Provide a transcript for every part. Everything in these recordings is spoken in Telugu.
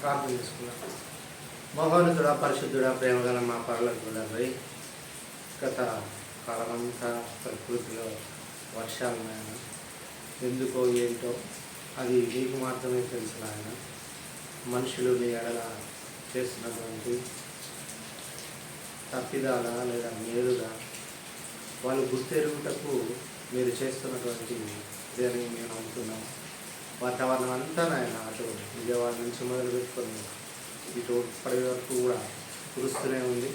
ప్రార్థన చేసుకున్నాం. మహోన్నతుడా, పరిశుద్ధుడా, ప్రేమగల మా పరలోకపుడవై, గత కాలమంతా ప్రకృతిలో వర్షాలు నాయన, ఎందుకో ఏంటో అది నీకు మాత్రమే తెలుసు నాయన. మనుషులు నీ ఎడల చేస్తున్నటువంటి తప్పిదాల లేదా మేలుగా వాళ్ళు గుర్తెరుగుటకు మీరు చేస్తున్నటువంటి ఇదని మేము నమ్ముతున్నాం. వాతావరణం అంతా నాయన అటు విజయవాడ నుంచి మొదలు పెట్టుకొని ఇటు ఇప్పటి వరకు కూడా కురుస్తూనే ఉంది.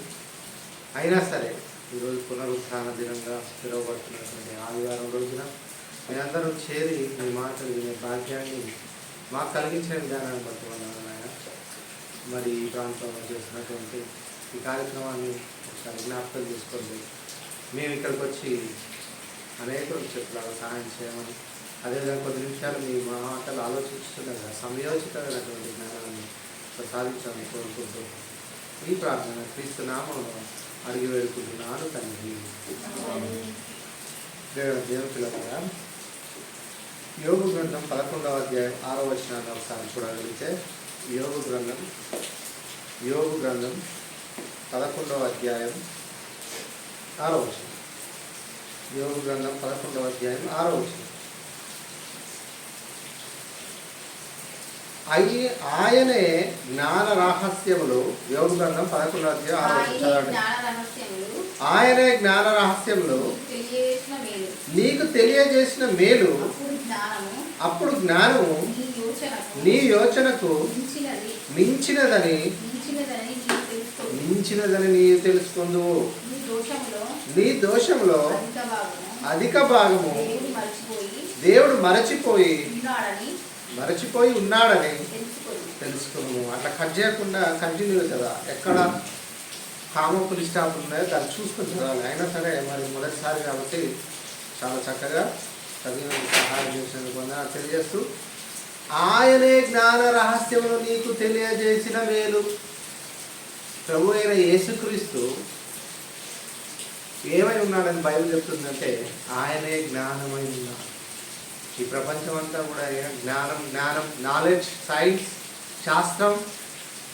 అయినా సరే ఈరోజు పునరుత్థాన దినంగా పిలువబడుతున్నటువంటి ఆదివారం రోజున మీరందరూ చేరి మీ మాటలు వినే భాగ్యాన్ని మాకు కలిగించిన విధానాన్ని బట్టి ఉన్నాను నాయన. మరి ఈ ప్రాంతంలో చేసినటువంటి ఈ కార్యక్రమాన్ని ఒకసారి జ్ఞాపకం చేసుకోండి. మేము ఇక్కడికి వచ్చి అనేకులకు చెప్పులాగా సహాయం చేయమని, అదేవిధంగా కొద్ది నిమిషాలు మీ మాటలు ఆలోచిస్తుండగా సమయోచితమైనటువంటి జ్ఞానాన్ని ప్రసాదించాలని కోరుకుంటూ ఈ ప్రార్థన క్రీస్తు నామములో అడిగి వేడుకుంటున్నాను తండ్రి. దేవుపిల్లగా యోగు గ్రంథం 11వ అధ్యాయం 6వ వచనాన్ని ఒకసారి చూడగలిగితే, యోగు గ్రంథం 11వ అధ్యాయం 6వ వచనం. యోగు గ్రంథం 11వ అధ్యాయం 6వ వచనం. ఆయనే జ్ఞాన రహస్యములు. యోగు గ్రంథం 11వ అధ్యాయం 6వ వచనం చదవండి. ఆయనే జ్ఞాన రహస్యములు నీకు తెలియజేసిన మేలు, అప్పుడు జ్ఞానము నీ యోచనకు మించినదని నీవు తెలుసుకుందు. నీ దోషంలో అధిక భాగము దేవుడు మరచిపోయి ఉన్నాడని తెలుసుకున్నాము. అట్లా కట్ చేయకుండా కంటిన్యూ కదా, ఎక్కడ కామ పులి స్టాప్ ఉన్నాయో దాన్ని చూసుకొని చదవాలి. అయినా సరే మరి మొదటిసారి కాబట్టి చాలా చక్కగా చదివిన సహాయం చేసినందుకు తెలియజేస్తూ, ఆయనే జ్ఞాన రహస్యమును నీకు తెలియజేసిన మేలు. ప్రభు అయిన యేసుక్రీస్తు ఏమై ఉన్నాడని బైబిల్ చెప్తుందంటే ఆయనే జ్ఞానమై ఉన్నాడు. ఈ ప్రపంచం అంతా కూడా జ్ఞానం నాలెడ్జ్, సైన్స్, శాస్త్రం,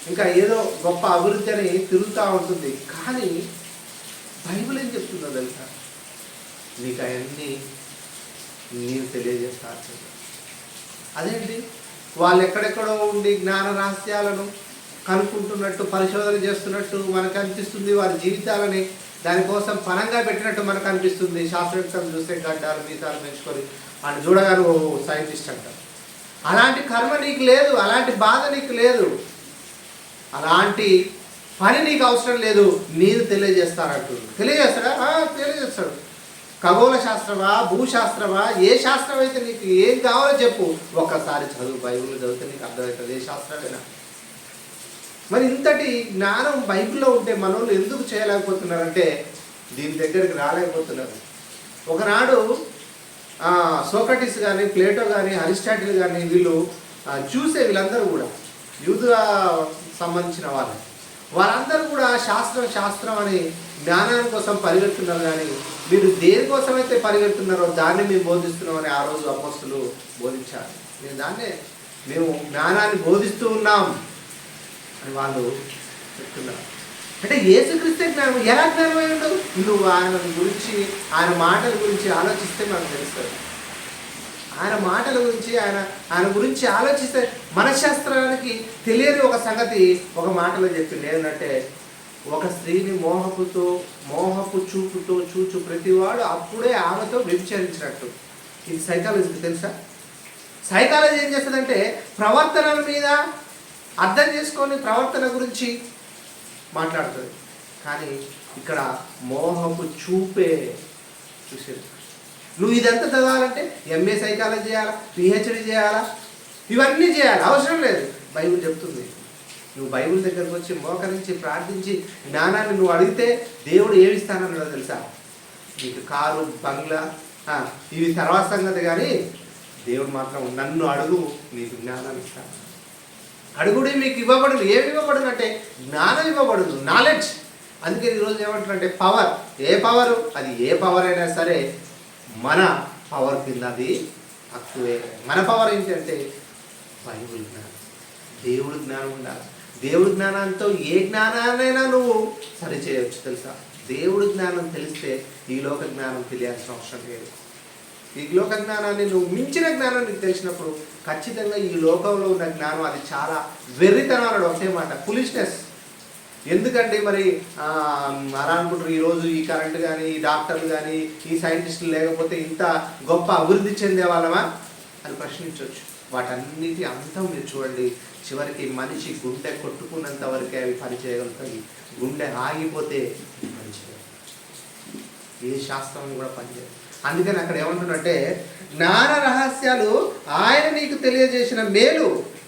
ఇంకా ఏదో గొప్ప అభివృద్ధి అని తిరుగుతూ ఉంటుంది. కానీ బైబిల్ ఏం చెప్తుందో తెలుసా? నీకు అవన్నీ నేను తెలియజేస్తాను. అదేంటి, వాళ్ళు ఎక్కడెక్కడో ఉండి జ్ఞాన రహస్యాలను కనుక్కుంటున్నట్టు, పరిశోధన చేస్తున్నట్టు మనకు అనిపిస్తుంది. వారి జీవితాలని దానికోసం పనంగా పెట్టినట్టు మనకు అనిపిస్తుంది. శాస్త్రవేత్తలు చూస్తే గడ్డాలు మీసాలు పెంచుకొని అని చూడగానే ఓ సైంటిస్ట్ అంటారు. అలాంటి కర్మ నీకు లేదు, అలాంటి బాధ నీకు లేదు, అలాంటి పని నీకు అవసరం లేదు. నేను తెలియజేస్తానంటున్నాడు. తెలియజేస్తాడు. ఖగోళ శాస్త్రమా, భూశాస్త్రమా, ఏ శాస్త్రం అయితే నీకు ఏం కావాలో చెప్పు, ఒక్కసారి చదువు. బైబిల్ చదివితే నీకు అర్థమవుతుంది ఏ శాస్త్రమైనా. మరి ఇంతటి జ్ఞానం బైబిల్లో ఉంటే మనోళ్ళు ఎందుకు చేయలేకపోతున్నారంటే దీని దగ్గరికి రాలేకపోతున్నారు. ఒకనాడు సోక్రటీస్ కానీ, ప్లేటో కానీ, అరిస్టాటిల్ కానీ వీళ్ళు వీళ్ళందరూ కూడా యూదుగా సంబంధించిన వాళ్ళందరూ కూడా శాస్త్రం అని జ్ఞానం కోసం పరిగెడుతున్నారు. కానీ మీరు దేనికోసమైతే పరిగెడుతున్నారో దాన్ని మేము బోధిస్తున్నామని ఆ రోజు అపోస్తలులు బోధించారు. మేము జ్ఞానాన్ని బోధిస్తూ ఉన్నాం అని వాళ్ళు చెప్తున్నారు. అంటే యేసుక్రీస్తే జ్ఞానం. ఎలా జ్ఞానం అయి ఉండదు? నువ్వు ఆయన గురించి, ఆయన మాటల గురించి ఆలోచిస్తే మనకు తెలుస్తుంది. ఆయన మాటల గురించి, ఆయన గురించి ఆలోచిస్తే మనశ్శాస్త్రానికి తెలియని ఒక సంగతి ఒక మాటలో చెప్పింది. ఏంటంటే, ఒక స్త్రీని మోహపు చూపుతో చూచు ప్రతివాడు అప్పుడే ఆమెతో వ్యభిచరించినట్టు. ఇది సైకాలజీకి తెలుసా? సైకాలజీ ఏం చేస్తుందంటే ప్రవర్తనల మీద అర్థం చేసుకొని ప్రవర్తన గురించి మాట్లాడుతుంది. కానీ ఇక్కడ మోహపు చూపే చూసేది. నువ్వు ఇదంతా చదవాలంటే ఎంఏ సైకాలజీ చేయాలా, పిహెచ్డి చేయాలా, ఇవన్నీ చేయాలి, అవసరం లేదు. బైబిల్ చెప్తుంది. నువ్వు బైబిల్ దగ్గరకు వచ్చి మోకరించి ప్రార్థించి జ్ఞానాన్ని నువ్వు అడిగితే దేవుడు ఏమిస్తానన్నాడో తెలుసా? నీకు కారు, బంగ్లా ఇవి తర్వాత సంగతి, కానీ దేవుడు మాత్రం నన్ను అడుగు, నీకు జ్ఞానాన్ని ఇస్తాను. అడుగుడి మీకు ఇవ్వబడును. ఏమి ఇవ్వబడును అంటే జ్ఞానం ఇవ్వబడును, నాలెడ్జ్. అందుకే ఈరోజు ఏమంటారంటే పవర్. ఏ పవరు? అది ఏ పవర్ అయినా సరే మన పవర్ కింద అది తక్కువే. మన పవర్ ఏంటంటే బైబిల్ జ్ఞానం. దేవుడు జ్ఞానం ఉండాలి. దేవుడి జ్ఞానంతో ఏ జ్ఞానాన్నైనా నువ్వు సరి చేయవచ్చు తెలుసా. దేవుడి జ్ఞానం తెలిస్తే ఈ లోక జ్ఞానం తెలియాల్సిన అవసరం లేదు. ఈ లోక జ్ఞానాన్ని నువ్వు మించిన జ్ఞానం నీకు తెలిసినప్పుడు ఖచ్చితంగా ఈ లోకంలో ఉన్న జ్ఞానం అది చాలా వెర్రితనం అన్నాడు ఒకటే మాట, ఫులిష్నెస్. ఎందుకంటే మరి అలా అనుకుంటారు ఈరోజు ఈ కరెంట్ కానీ ఈ డాక్టర్లు కానీ ఈ సైంటిస్టులు లేకపోతే ఇంత గొప్ప అభివృద్ధి చెందే వాళ్ళమా అని ప్రశ్నించవచ్చు. వాటన్నిటి అంతం మీరు చూడండి, చివరికి మనిషి గుండె కొట్టుకున్నంత వరకే అవి పనిచేయగలుగుతాయి. గుండె ఆగిపోతే పనిచేయగలుగుతాయి. ఏ శాస్త్రం కూడా పనిచేయదు. అందుకని అక్కడ ఏమంటున్నట్టే జ్ఞాన రహస్యాలు ఆయన నీకు తెలియజేసిన మేలు,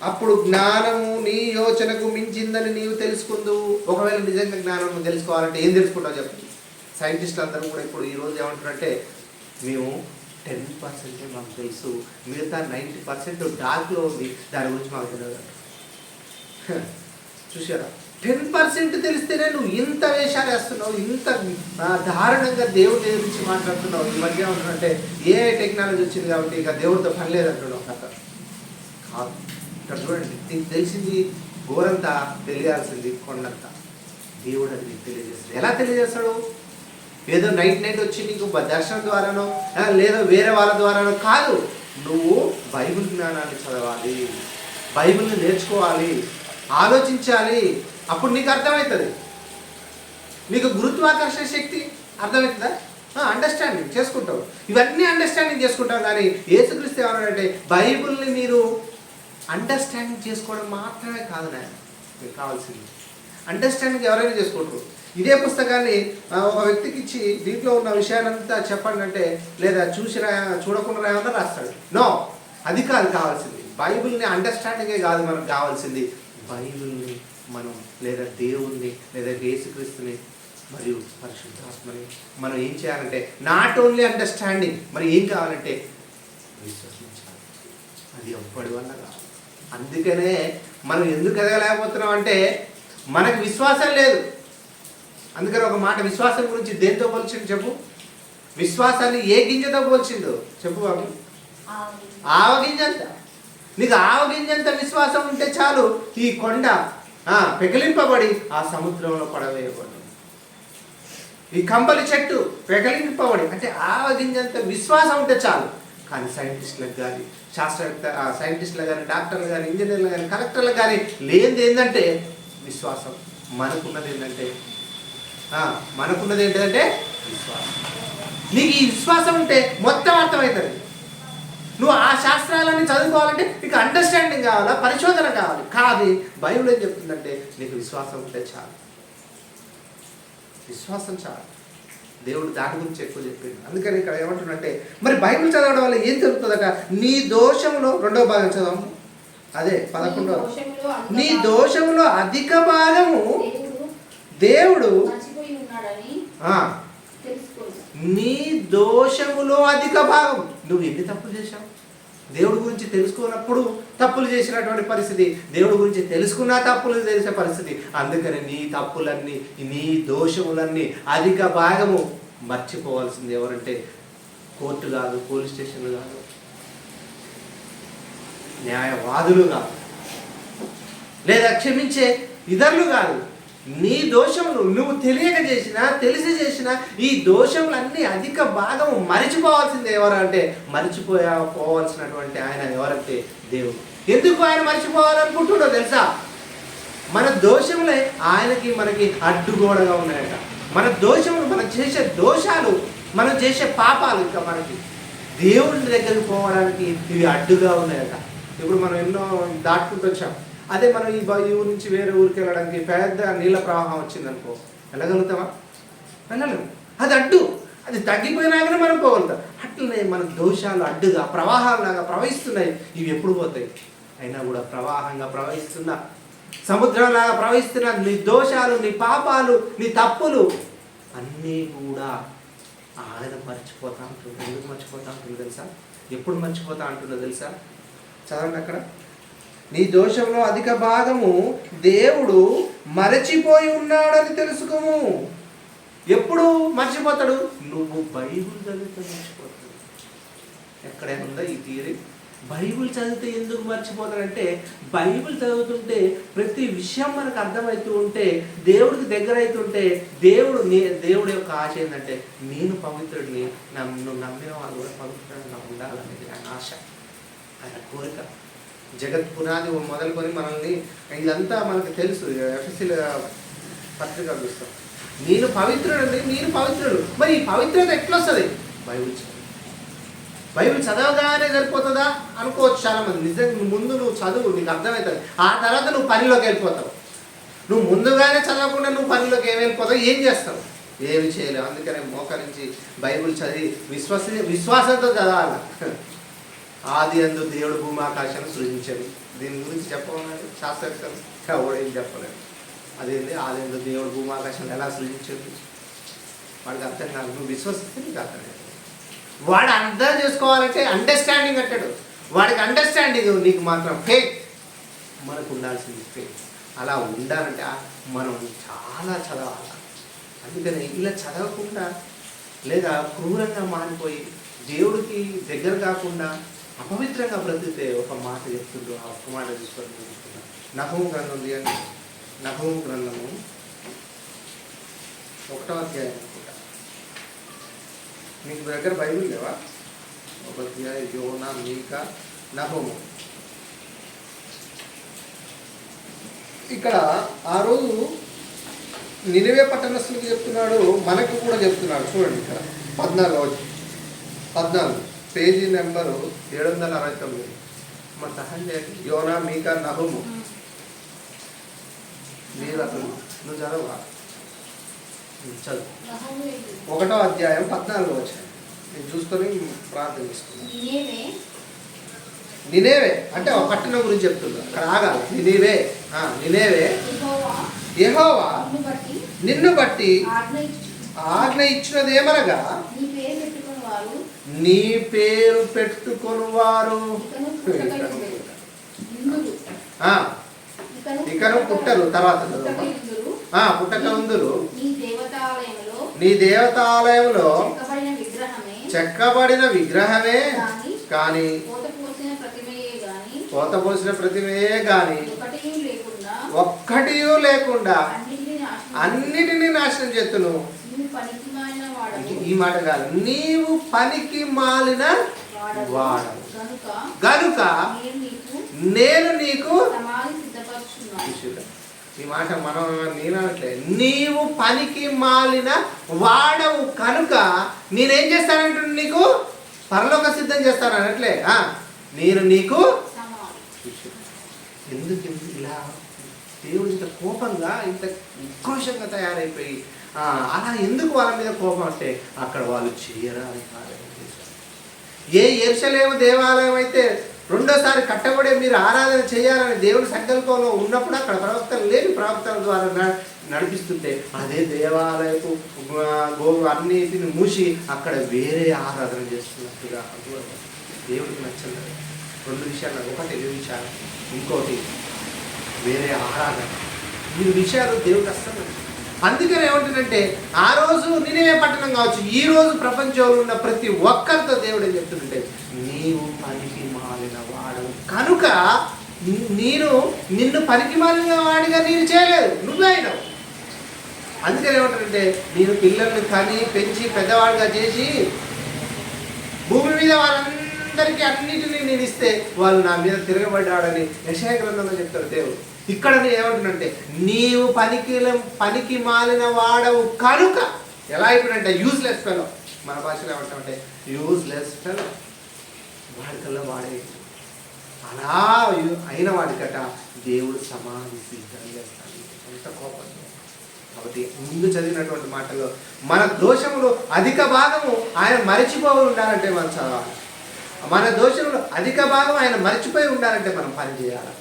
అప్పుడు జ్ఞానము నీ యోచనకు మించిందని నీవు తెలుసుకుందు. ఒకవేళ నిజంగా జ్ఞానం తెలుసుకోవాలంటే ఏం తెలుసుకుంటావు చెప్పండి. సైంటిస్టులు అందరూ కూడా ఇప్పుడు ఈరోజు ఏమంటున్నారంటే మేము 10% మాకు తెలుసు, మిగతా 90% డార్క్లో ఉంది, దాని గురించి మాకు తెలియదు. చూసారా, 10% తెలిస్తేనే నువ్వు ఇంత వేషాలు వేస్తున్నావు, ఇంత దారుణంగా దేవుడి గురించి మాట్లాడుతున్నావు. ఈ మధ్య ఏమంటున్నారంటే ఏ టెక్నాలజీ వచ్చింది కాబట్టి ఇక దేవుడితో పని లేదంటున్నావు. కథ కాదు. ఇక్కడ చూడండి, నీకు తెలిసింది ఘోరంతా, తెలియాల్సింది కొండంత. దేవుడు అది నీకు తెలియజేస్తాడు. ఎలా తెలియజేస్తాడు? ఏదో నైట్ వచ్చి నీకు దర్శనం ద్వారానో లేదో వేరే వాళ్ళ ద్వారానో కాదు. నువ్వు బైబిల్ జ్ఞానాన్ని చదవాలి, బైబిల్ని నేర్చుకోవాలి, ఆలోచించాలి. అప్పుడు నీకు అర్థమవుతుంది. నీకు గురుత్వాకర్షణ శక్తి అర్థమవుతుందా? అండర్స్టాండింగ్ చేసుకుంటావు. ఇవన్నీ అండర్స్టాండింగ్ చేసుకుంటావు. కానీ యేసుక్రీస్తు ఏమన్నాడంటే బైబిల్ని మీరు అండర్స్టాండింగ్ చేసుకోవడం మాత్రమే కాదు నాయన మీకు కావాల్సింది. అండర్స్టాండింగ్ ఎవరైనా చేసుకుంటారు. ఇదే పుస్తకాన్ని ఒక వ్యక్తికి ఇచ్చి దీంట్లో ఉన్న విషయాలంతా చెప్పండి అంటే, లేదా చూడకుండా రాయమన్నా రాస్తాడు. నో, అది కాదు కావాల్సింది. బైబిల్ని అండర్స్టాండింగే కాదు మనకు కావాల్సింది, బైబిల్ని మనం లేదా దేవుణ్ణి లేదా యేసుక్రీస్తుని మరియు పరిశుద్ధాత్మని మనం ఏం చేయాలంటే నాట్ ఓన్లీ అండర్స్టాండింగ్, మరి ఏం కావాలంటే విశ్వసించాలి. అది ఎప్పటి వల్ల కాదు. అందుకనే మనం ఎందుకు ఎదగలేకపోతున్నాం అంటే మనకు విశ్వాసం లేదు. అందుకని ఒక మాట, విశ్వాసం గురించి దేంతో పోల్చిండు చెప్పు? విశ్వాసాన్ని ఏ గింజతో పోల్చిందో చెప్పు బాబు? ఆవగింజంత. నీకు ఆవగింజంత విశ్వాసం ఉంటే చాలు, ఈ కొండ పెకిలింపబడి ఆ సముద్రంలో పడవేయబడు. ఈ కంపలి చెట్టు పెకిలింపబడి, అంటే ఆవగింజంత విశ్వాసం ఉంటే చాలు. కానీ సైంటిస్టులకు కానీ సైంటిస్టులకు కానీ డాక్టర్లు కానీ ఇంజనీర్లు కానీ కలెక్టర్లు కానీ లేనిది ఏంటంటే విశ్వాసం. మనకున్నది ఏంటంటే విశ్వాసం. నీకు ఈ విశ్వాసం ఉంటే మొత్తం అర్థమవుతుంది. నువ్వు ఆ శాస్త్రాలన్నీ చదువుకోవాలంటే నీకు అండర్స్టాండింగ్ కావాలా, పరిశోధన కావాలి. కాదు, బైబిల్ ఏం చెప్తుందంటే నీకు విశ్వాసం ఉంటే చాలు. విశ్వాసం చాలు. దేవుడు దాని గురించి ఎక్కువ చెప్పింది. అందుకని ఇక్కడ ఏమంటున్నంటే మరి బైబిల్ చదవడం వల్ల ఏం జరుగుతుందట? నీ దోషంలో, రెండవ భాగం చదవము, అదే 11వ, నీ దోషంలో అధిక భాగము దేవుడు, నీ దోషములో అధిక భాగం. నువ్వు ఎన్ని తప్పులు చేశావు? దేవుడి గురించి తెలుసుకున్నప్పుడు తప్పులు చేసినటువంటి పరిస్థితి, దేవుడి గురించి తెలుసుకున్నా తప్పులు చేసే పరిస్థితి. అందుకని నీ తప్పులన్నీ, నీ దోషములన్నీ అధిక భాగము మర్చిపోవాల్సింది ఎవరంటే కోర్టు కాదు, పోలీస్ స్టేషన్లు కాదు, న్యాయవాదులు కాదు, లేదా క్షమించే ఇతరులు కాదు. నీ దోషములు నువ్వు తెలియక చేసినా తెలిసి చేసినా ఈ దోషములన్నీ అధిక భాగము మరిచిపోవాల్సింది ఎవరంటే పోవాల్సినటువంటి ఆయన ఎవరంటే దేవుడు. ఎందుకు ఆయన మర్చిపోవాలనుకుంటున్నాడో తెలుసా? మన దోషములే ఆయనకి మనకి అడ్డుగోడగా ఉన్నాయట. మన దోషములు, మనం చేసే దోషాలు, మనం చేసే పాపాలు ఇంకా మనకి దేవుడి దగ్గరికి పోవడానికి ఇవి అడ్డుగా ఉన్నాయట. ఇప్పుడు మనం ఎన్నో దాటుకుంటూ వచ్చాం. అదే మనం ఈ ఊరు నుంచి వేరే ఊరికి వెళ్ళడానికి పెద్ద నీళ్ళ ప్రవాహం వచ్చిందనుకో, వెళ్ళగలుగుతామా? వెళ్ళలేము. అది అడ్డు. అది తగ్గిపోయినాకనే మనం పోగలుగుతాం. అట్లనే మన దోషాలు అడ్డుగా ప్రవాహాలాగా ప్రవహిస్తున్నాయి. ఇవి ఎప్పుడు పోతాయి? అయినా కూడా ప్రవాహంగా ప్రవహిస్తున్నా, సముద్రంలాగా ప్రవహిస్తున్నా నీ దోషాలు, నీ పాపాలు, నీ తప్పులు అన్నీ కూడా ఆయన మర్చిపోతా అంటుంది. ఎందుకు మర్చిపోతా అంటుంది తెలుసా? ఎప్పుడు మర్చిపోతా అంటుందో తెలుసా? చదవండి అక్కడ. నీ దోషంలో అధిక భాగము దేవుడు మరచిపోయి ఉన్నాడని తెలుసుకోము. ఎప్పుడు మర్చిపోతాడు? నువ్వు బైబిల్ చదివితే మర్చిపోతాడు. ఎక్కడైనా ఉందా ఈ థియరీ? బైబిల్ చదివితే ఎందుకు మర్చిపోతారంటే, బైబిల్ చదువుతుంటే ప్రతి విషయం మనకు అర్థమవుతూ ఉంటే, దేవుడికి దగ్గర అవుతుంటే, దేవుడి యొక్క ఆశ ఏంటంటే నేను పవిత్రుడిని, నన్ను నమ్మిన వాళ్ళు కూడా పవిత్రంగా ఉండాలనేది ఆయన ఆశ, ఆయన కోరిక. జగత్ పునాది మొదలుకొని మనల్ని, ఇదంతా మనకు తెలుసు. ఎఫెసీల పత్రిక చూస్తాం, నేను పవిత్రుడండి, నేను పవిత్రుడు. మరి ఈ పవిత్రత ఎట్లా వస్తుంది? బైబిల్ చదవగానే సరిపోతుందా అనుకోవచ్చు చాలామంది. నిజంగా ముందు నువ్వు చదువు, నీకు అర్థమవుతుంది. ఆ తర్వాత నువ్వు పనిలోకి వెళ్ళిపోతావు. నువ్వు ముందుగానే చదవకుండా నువ్వు పనిలోకి వెళ్ళిపోతావు, ఏం చేస్తావు? ఏమి చేయలేవు. అందుకనే మోకరించి బైబిల్ చదివి విశ్వాసంతో చదవాలి. ఆది యందు దేవుడు భూమాకాశాన్ని సృజించాడు. దీని గురించి చెప్పమన్నాడు శాస్త్రవేత్తలు, ఎవడు ఏం చెప్పలేదు. అదేంటి ఆది యందు దేవుడు భూమాకాశాన్ని ఎలా సృజించాడు? వాడికి అర్థం కాదు. నువ్వు విశ్వసిస్తే నీకు అర్థం కాదు. వాడు అర్థం చేసుకోవాలంటే అండర్స్టాండింగ్ అంటాడు. వాడికి అండర్స్టాండింగ్, నీకు మాత్రం ఫేక్. మనకు ఉండాల్సింది ఫేక్. అలా ఉండాలంటే మనం చాలా చదవాలి. అందుకని ఇలా చదవకుండా లేదా క్రూరంగా మారిపోయి దేవుడికి దగ్గర కాకుండా అపవిత్రంగా బ్రతికితే ఒక మాట చెప్తుండ్రు. ఆ ఒక్క మాట తీసుకొని చెప్తున్నా. నహూము గ్రంథం ఉంది అని, నహూము గ్రంథము 1వ అధ్యాయం అనుకుంటా. మీకు దగ్గర బైబిల్ లేవా? 1వ అధ్యాయం, యోనా, మీకా, నహూము. ఇక్కడ ఆ రోజు నినివే పట్టణస్థులకు చెప్తున్నాడు, మనకు కూడా చెప్తున్నాడు. చూడండి ఇక్కడ 14 పేజీ నెంబరు 769. మన సహాయం చేయండి. యోనా, మీకా, నహూము. మీరు అసలు నువ్వు చదవా? చదువు. 1వ అధ్యాయం 14 వచ్చాయి. నేను చూసుకొని ప్రార్థన చేసుకున్నాను. నినేవే అంటే ఒక పట్టణం గురించి చెప్తున్నా. అక్కడ ఆగాలి. నినేవే యెహోవా నిన్ను బట్టి ఆజ్ఞ ఇచ్చినది ఏమనగా, నీ పేరు పెట్టుకొని వారు ఇకను పుట్టరు. తర్వాత పుట్టక ఉందురు. నీ దేవతాలయంలో చెక్కబడిన విగ్రహమే కానీ, పోతపోసిన ప్రతిమయే గాని ఒక్కటి లేకుండా అన్నిటినీ నాశనం చేస్తును. ఈ మాట కాదు, నీవు పనికి మాలిన వాడవు గనుక నేను నీకు. ఈ మాట మనం నేనట్లే, నీవు పనికి మాలిన వాడవు కనుక నేనేం చేస్తానంటే నీకు పరలోక సిద్ధం చేస్తాను అన్నట్లే. నేను నీకు. ఎందుకు ఇలా దేవుడు ఇంత కోపంగా, ఇంత ఉక్రోషంగా తయారైపోయి అలా ఎందుకు వాళ్ళ మీద కోపం అంటే, అక్కడ వాళ్ళు చేయరాని కార్యం చేశారు. ఏ యెరూషలేము దేవాలయం అయితే రెండోసారి కట్టబడే మీరు ఆరాధన చేయాలని దేవుని సంకల్పంలో ఉన్నప్పుడు అక్కడ ప్రవక్తలు లేని ప్రవక్తల ద్వారా నడిపిస్తుంటే, అదే దేవాలయపు అన్నిటిని మూసి అక్కడ వేరే ఆరాధన చేస్తున్నట్టుగా దేవుడికి నచ్చలేదు. 2 విషయాలు, ఒకటి వ్యభిచారం, ఇంకోటి వేరే ఆరాధన. ఈ విషయాలు దేవుడికి అస్సలు. అందుకని ఏమంటుందంటే, ఆ రోజు నినివే పట్టణం కావచ్చు, ఈ రోజు ప్రపంచంలో ఉన్న ప్రతి ఒక్కరితో దేవుడు ఏం చెప్తుంటే, నీవు పనికి మాలిన వాడవు కనుక నిన్ను పనికి మాలిన వాడిగా నేను చేయలేదు, నువ్వే అయినావు. అందుకని ఏమంటారంటే, నేను పిల్లల్ని కని పెంచి పెద్దవాడిగా చేసి భూమి మీద వాళ్ళందరికీ అన్నిటినీ నేను ఇస్తే వాళ్ళు నా మీద తిరగబడ్డాడని యెషయా గ్రంథంలో చెప్తాడు దేవుడు. ఇక్కడ ఏమంటున్నంటే, నీవు పనికి మాలిన వాడవు కనుక. ఎలా అయిపోయినంటే యూజ్లెస్ ఫెలో, మన భాషలో ఏమంటామంటే యూజ్లెస్ ఫెలో. వాడికల్లా వాడే అలా అయిన వాడికట దేవుడు సమాధి సిద్ధం చేస్తాడు. ఎంత కోపం. కాబట్టి ముందు చదివినటువంటి మాటల్లో మన దోషములు అధిక భాగము ఆయన మరిచిపోయి ఉండాలంటే మనం చదవాలి. మన దోషములు అధిక భాగం ఆయన మరిచిపోయి ఉండాలంటే మనం పని చేయాలి.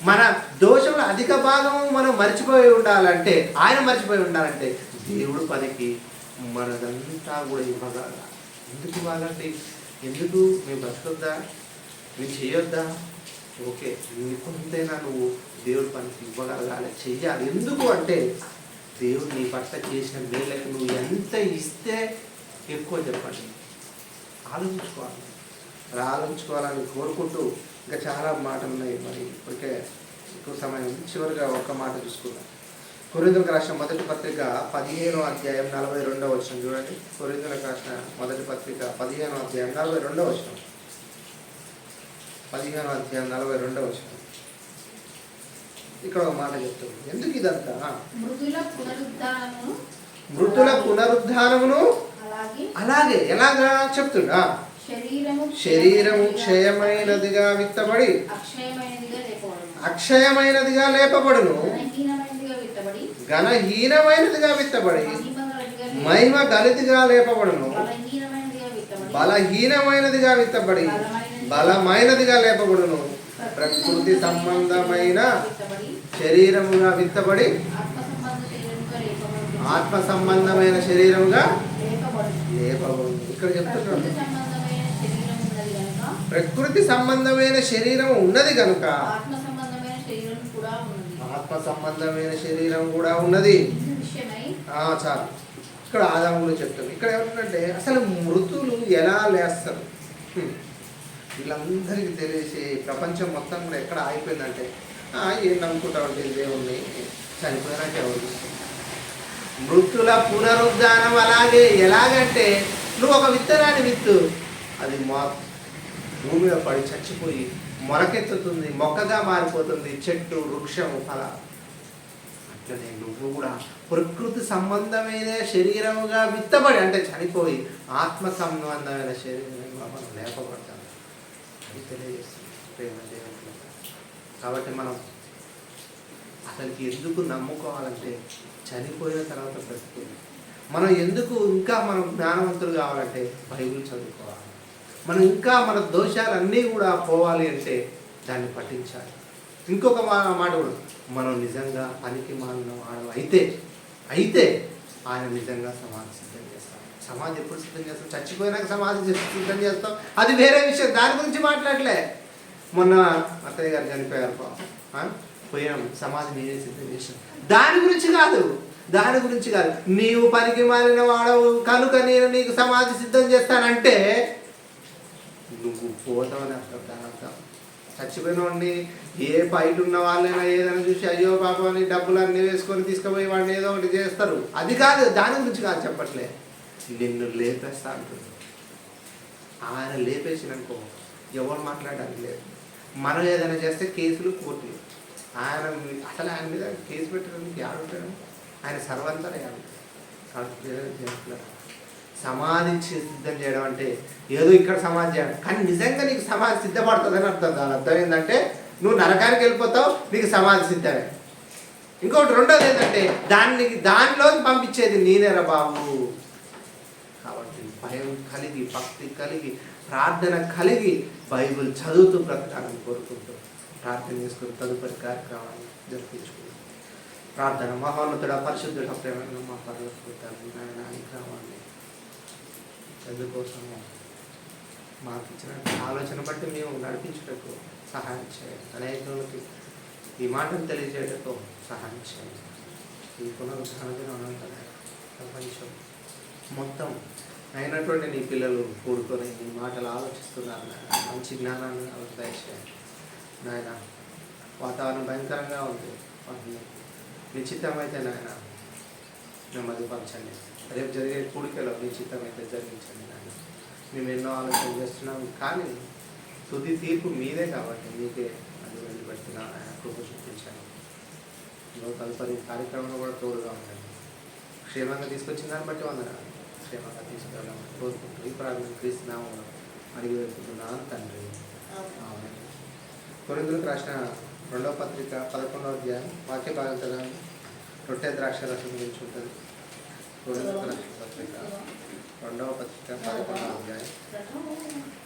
మన దోషంలో అధిక భాగము మనం మర్చిపోయి ఉండాలంటే, ఆయన మర్చిపోయి ఉండాలంటే దేవుడు పనికి మనదంతా కూడా ఇవ్వగల. ఎందుకు ఇవ్వాలంటే, ఎందుకు మేము బ్రతకొద్దా, మేము చేయొద్దా? ఓకే, కొంతైనా నువ్వు దేవుడి పనికి ఇవ్వగలగాలి, చెయ్యాలి. ఎందుకు అంటే, దేవుడు నీ పట్ల చేసిన మేలకు నువ్వు ఎంత ఇస్తే ఎక్కువ చెప్పండి, ఆలోచించుకోవాలి. ఆలోచించుకోవాలని కోరుకుంటూ ఇంకా చాలా మాటలు ఉన్నాయి. మరి ఇప్పటికే ఎక్కువ సమయం చివరిగా ఒక్క మాట చూసుకుందాం. కొరింథీయులకు రాసిన మొదటి పత్రిక 15వ అధ్యాయం 42వ వచనం చూడండి. కొరింథీయులకు రాసిన మొదటి పత్రిక 15వ అధ్యాయం 42వ వచనం. 15వ అధ్యాయం 42వ వచనం. ఇక్కడ ఒక మాట చెప్తుంది. ఎందుకు ఇదంతా? మృతుల పునరుద్ధానమును అలాగే ఎలాగా చెప్తుండా? శరీరము క్షయమైనదిగా విత్తబడి అక్షయమైనదిగా లేపబడును, ఘనహీనమైనదిగా విత్తబడి మహిమ గలితిగా లేపబడును, బలహీనమైనదిగా విత్తబడి బలమైనదిగా లేపబడును. ప్రకృతి సంబంధమైన శరీరముగా విత్తబడి ఆత్మ సంబంధమైన శరీరముగా లేపబడును. ఇక్కడ చెప్తున్నాడు ప్రకృతి సంబంధమైన శరీరం ఉన్నది కనుక ఆత్మ సంబంధమైన శరీరం కూడా ఉన్నది. చాలు. ఇక్కడ ఆదాము గురించి చెప్తాను. ఇక్కడ ఏమంటుందంటే అసలు మృతులు ఎలా లేస్తారు? వీళ్ళందరికీ తెలిసి ప్రపంచం మొత్తం కూడా ఎక్కడ ఆగిపోయిందంటే ఏం నమ్ముకుంటామంటే దేవుణ్ణి చనిపోయినాక ఎవరు మృతుల పునరుద్ధానం. అలాగే ఎలాగంటే నువ్వు ఒక విత్తనాన్ని విత్తు, అది భూమి మీద పడి చచ్చిపోయి మొలకెత్తుతుంది, మొక్కగా మారిపోతుంది, చెట్టు వృక్షము ఫల. అట్లనే నువ్వు కూడా ప్రకృతి సంబంధమైన శరీరముగా విత్తబడి అంటే చనిపోయి ఆత్మ సంబంధమైన శరీరంగా మనం లేపబడతాం. అది తెలియజేస్తుంది ప్రేమ దేవుడు. కాబట్టి మనం అసలుకి ఎందుకు నమ్ముకోవాలంటే చనిపోయిన తర్వాత బ్రతుకుతుంది. మనం ఎందుకు ఇంకా మనం జ్ఞానవంతులు కావాలంటే బైబిల్ చదువుకోవాలి. మనం ఇంకా మన దోషాలన్నీ కూడా పోవాలి అంటే దాన్ని పఠించాలి. ఇంకొక మాట కూడా, మనం నిజంగా పనికి మాలిన వాడు అయితే ఆయన నిజంగా సమాధి సిద్ధం చేస్తాం. సమాధి ఎప్పుడు సిద్ధం చేస్తాం? చచ్చిపోయినాక సమాధి సిద్ధం చేస్తాం, అది వేరే విషయం. దాని గురించి మాట్లాడలే. మొన్న అత్తయ్య గారు చనిపోయారు, పోయాం, సమాధి నేనే సిద్ధం చేసాం. దాని గురించి కాదు. నీవు పనికి మాలిన వాడవు కనుక నేను నీకు సమాధి సిద్ధం చేస్తానంటే నువ్వు పోతావని అర్థం. చచ్చిపోయిన వాడిని ఏ బయట ఉన్న వాళ్ళైనా ఏదైనా చూసి అయ్యో పాపం అని డబ్బులు అన్నీ వేసుకొని తీసుకుపోయి వాడిని ఏదో ఒకటి చేస్తారు. అది కాదు, దాని గురించి కాదు చెప్పట్లే. నిన్ను లేపేస్తా అంటుంది. ఆయన లేపేసిననుకో ఎవరు మాట్లాడడానికి లేదు. మనం ఏదైనా చేస్తే కేసులు, కోర్టులు. ఆయన మీద కేసు పెట్టడానికి ఆడుంటాడు. ఆయన సర్వంతరయాడు. సమాధి సిద్ధం చేయడం అంటే ఏదో ఇక్కడ సమాధి చేయడం, కానీ నిజంగా నీకు సమాధి సిద్ధపడుతుందని అర్థం. దాని అర్థం ఏంటంటే నువ్వు నరకానికి వెళ్ళిపోతావు, నీకు సమాధి సిద్ధమే. ఇంకోటి రెండోది ఏంటంటే దానిలో పంపించేది నేనేరా బాబు. కాబట్టి భయం కలిగి, భక్తి కలిగి, ప్రార్థన కలిగి బైబిల్ చదువుతూ బ్రతకాలని కోరుకుంటూ ప్రార్థన చేసుకుని తదుపరి కార్యక్రమాన్ని జరిపించుకుంటాం. ప్రార్థన. మహోన్నతుడ, పరిశుద్ధుడ, ప్రేమ మా పరలోకపుత్రుడా, నాయన ఈ క్రమాన్ని ఎందుకోసము మాకు ఇచ్చిన ఆలోచన బట్టి మేము నడిపించుటకు సహాయం చేయండి. అనేకులకి ఈ మాటను తెలియజేయటకు సహాయం చేయండి. ఈ పునరుద్ధరణ అనంతరం ప్రపంచం మొత్తం అయినటువంటి నీ పిల్లలు కూడుకొని నీ మాటలు ఆలోచిస్తున్నారు. మంచి జ్ఞానాన్ని వాళ్ళకి దయచేయండి నాయన. వాతావరణం భయంకరంగా ఉంది. నిశ్చితమైతే నాయన నెమ్మది పంచండి. రేపు జరిగే కూడికలో నిశ్చితమైతే జరిగించండి నాయన. మేము ఎన్నో ఆలోచన చేస్తున్నాం, కానీ తుది తీర్పు మీదే కాబట్టి మీకే అది వెళ్ళిపెట్టిన ఆయన కృప చూపించాను. తదుపరి కార్యక్రమంలో కూడా తోడుగా ఉండండి. క్షేమంగా తీసుకొచ్చిన దాన్ని బట్టి వందనాలు. క్షేమంగా తీసుకెళ్ళాలని కోరుకుంటూ ఈ ప్రార్థన క్రీస్తునామములో అడిగి వేడుకుంటున్నాను తండ్రి. ఆమేన్. కొరింథీయులకు రాసిన 2వ పత్రిక 11వ అధ్యాయం వాక్య భాగం చదవండి. రొట్టె ద్రాక్ష రసం గురించి ఉంటుంది. కొరింథీయులకు రాసిన పత్రిక 2వ పత్రిక 11వ అధ్యాయం